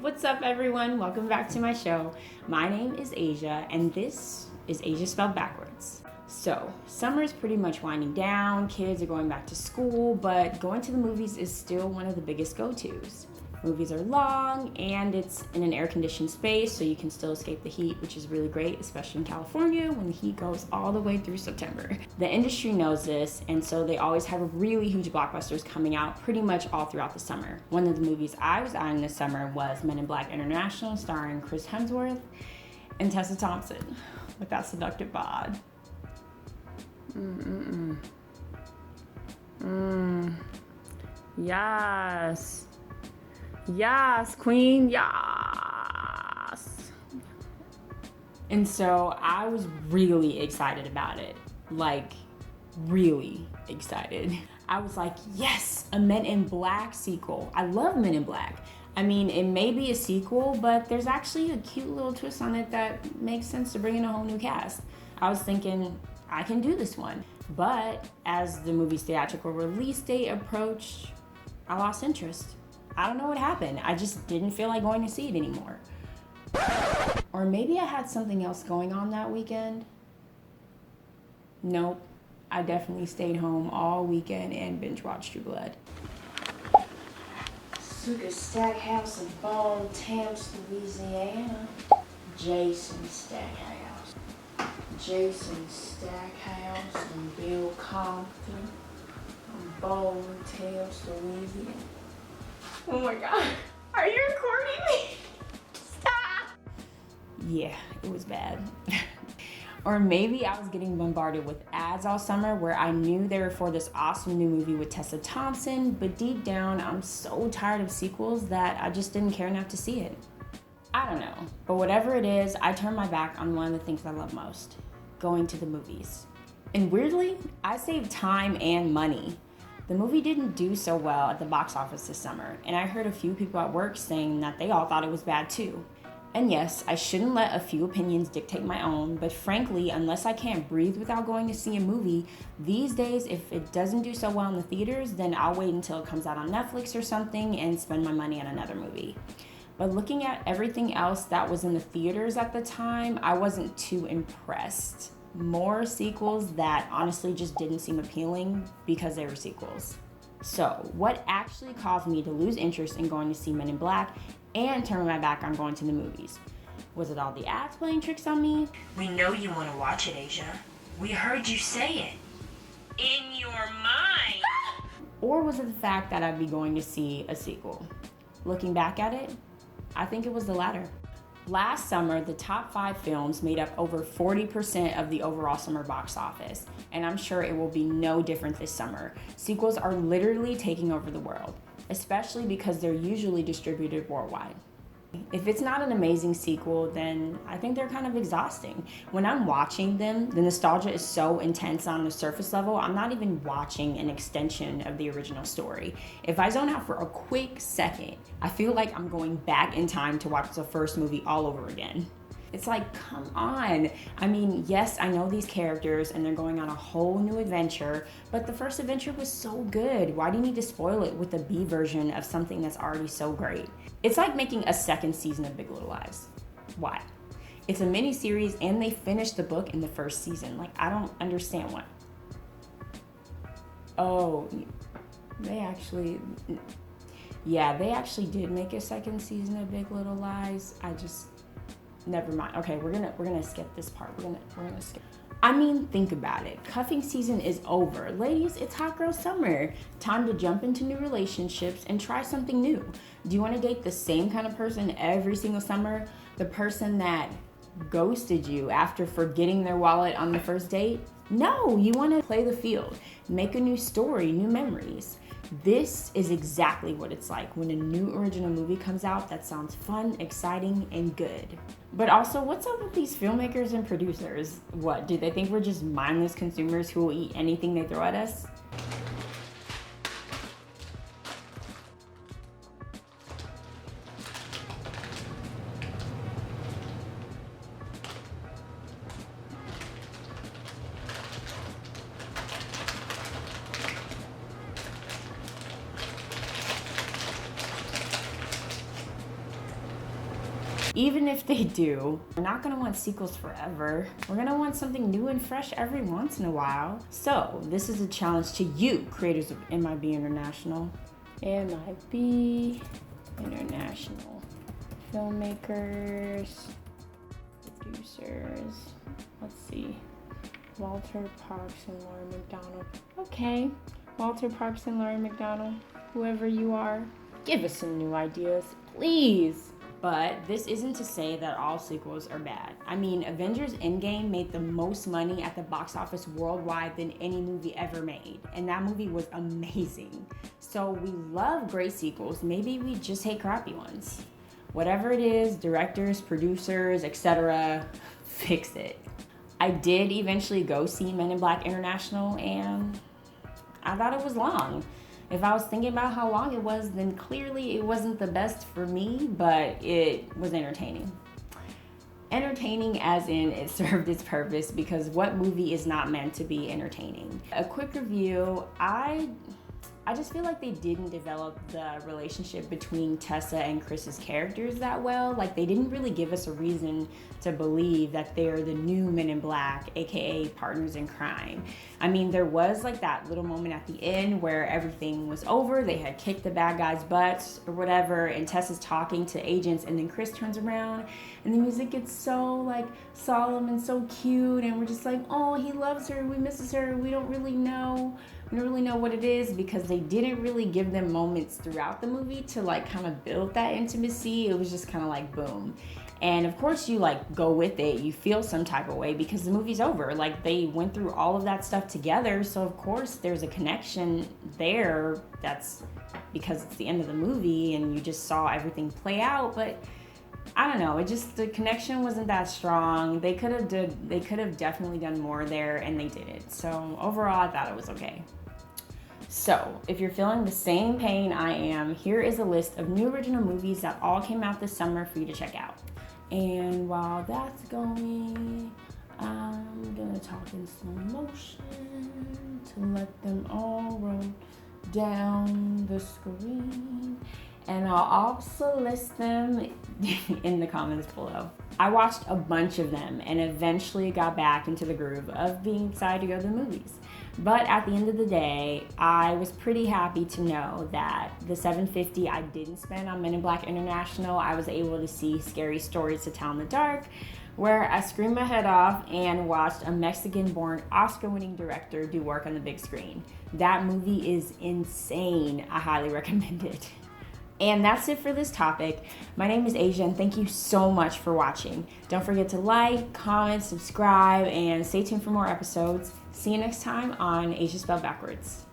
What's up, everyone? Welcome back to my show. My name is Asia, and this is Asia Spelled Backwards. So, summer is pretty much winding down, kids are going back to school, but going to the movies is still one of the biggest go-tos. Movies are long, and it's in an air-conditioned space, so you can still escape the heat, which is really great, especially in California when the heat goes all the way through September. The industry knows this, and so they always have really huge blockbusters coming out pretty much all throughout the summer. One of the movies I was eyeing this summer was Men in Black International, starring Chris Hemsworth and Tessa Thompson, with that seductive bod. Yes. Yes, queen, yes. And so I was really excited about it. Like, really excited. I was like, yes, a Men in Black sequel. I love Men in Black. I mean, it may be a sequel, but there's actually a cute little twist on it that makes sense to bring in a whole new cast. I was thinking, I can do this one. But as the movie's theatrical release date approached, I lost interest. I don't know what happened. I just didn't feel like going to see it anymore. Or maybe I had something else going on that weekend. Nope. I definitely stayed home all weekend and binge watched True Blood. Sugar Stackhouse in Bone Temps, Louisiana. Jason Stackhouse. Jason Stackhouse and Bill Compton in Bone Temps, Louisiana. Oh my God, are you recording me? Stop! Yeah, it was bad. Or maybe I was getting bombarded with ads all summer where I knew they were for this awesome new movie with Tessa Thompson, but deep down, I'm so tired of sequels that I just didn't care enough to see it. I don't know, but whatever it is, I turned my back on one of the things I love most, going to the movies. And weirdly, I saved time and money. The movie didn't do so well at the box office this summer, and I heard a few people at work saying that they all thought it was bad too. And yes, I shouldn't let a few opinions dictate my own, but frankly, unless I can't breathe without going to see a movie, these days, if it doesn't do so well in the theaters, then I'll wait until it comes out on Netflix or something and spend my money on another movie. But looking at everything else that was in the theaters at the time, I wasn't too impressed. More sequels that honestly just didn't seem appealing because they were sequels. So, what actually caused me to lose interest in going to see Men in Black and turn my back on going to the movies? Was it all the ads playing tricks on me? We know you want to watch it, Asia. We heard you say it. In your mind. Or was it the fact that I'd be going to see a sequel? Looking back at it, I think it was the latter. Last summer, the top 5 films made up over 40% of the overall summer box office, and I'm sure it will be no different this summer. Sequels are literally taking over the world, especially because they're usually distributed worldwide. If it's not an amazing sequel, then I think they're kind of exhausting. When I'm watching them, the nostalgia is so intense on the surface level, I'm not even watching an extension of the original story. If I zone out for a quick second, I feel like I'm going back in time to watch the first movie all over again. It's like, come on. I mean, yes, I know these characters and they're going on a whole new adventure, but the first adventure was so good. Why do you need to spoil it with a B version of something that's already so great? It's like making a second season of Big Little Lies. Why? It's a mini series and they finished the book in the first season. Like, I don't understand why. Oh, they actually did make a second season of Big Little Lies. Never mind. Okay, we're gonna skip this part. We're gonna skip. I mean, think about it. Cuffing season is over. Ladies, it's hot girl summer. Time to jump into new relationships and try something new. Do you want to date the same kind of person every single summer? The person that ghosted you after forgetting their wallet on the first date? No, you want to play the field. Make a new story, new memories. This is exactly what it's like when a new original movie comes out that sounds fun, exciting, and good. But also, what's up with these filmmakers and producers? What, do they think we're just mindless consumers who will eat anything they throw at us? Even if they do, we're not gonna want sequels forever. We're gonna want something new and fresh every once in a while. So this is a challenge to you, creators of MIB International. MIB International. Filmmakers, producers, let's see. Walter Parks and Lauren McDonald. Okay, Walter Parks and Lauren McDonald, whoever you are, give us some new ideas, please. But this isn't to say that all sequels are bad. I mean, Avengers Endgame made the most money at the box office worldwide than any movie ever made. And that movie was amazing. So we love great sequels. Maybe we just hate crappy ones. Whatever it is, directors, producers, etc., fix it. I did eventually go see Men in Black International, and I thought it was long. If I was thinking about how long it was, then clearly it wasn't the best for me, but it was entertaining. Entertaining as in it served its purpose, because what movie is not meant to be entertaining? A quick review, I just feel like they didn't develop the relationship between Tessa and Chris's characters that well. Like, they didn't really give us a reason to believe that they're the new Men in Black, aka partners in crime. I mean, there was like that little moment at the end where everything was over, they had kicked the bad guys' butts or whatever, and Tessa's talking to agents, and then Chris turns around and the music gets so like solemn and so cute, and we're just like, oh, he loves her, we misses her, we don't really know what it is, because they didn't really give them moments throughout the movie to like kind of build that intimacy. It was just kind of like boom. And of course you like go with it, you feel some type of way because the movie's over. Like, they went through all of that stuff together, so of course there's a connection there. That's because it's the end of the movie and you just saw everything play out. But I don't know, the connection wasn't that strong. They could have definitely done more there, and they didn't. So overall, I thought it was okay. So, if you're feeling the same pain I am, here is a list of new original movies that all came out this summer for you to check out. And while that's going, I'm gonna talk in slow motion to let them all roll down the screen. And I'll also list them in the comments below. I watched a bunch of them and eventually got back into the groove of being excited to go to the movies. But at the end of the day, I was pretty happy to know that the $750 I didn't spend on Men in Black International, I was able to see Scary Stories to Tell in the Dark, where I screamed my head off and watched a Mexican-born Oscar-winning director do work on the big screen. That movie is insane. I highly recommend it. And that's it for this topic. My name is Asia, and thank you so much for watching. Don't forget to like, comment, subscribe, and stay tuned for more episodes. See you next time on Asia Spelled Backwards.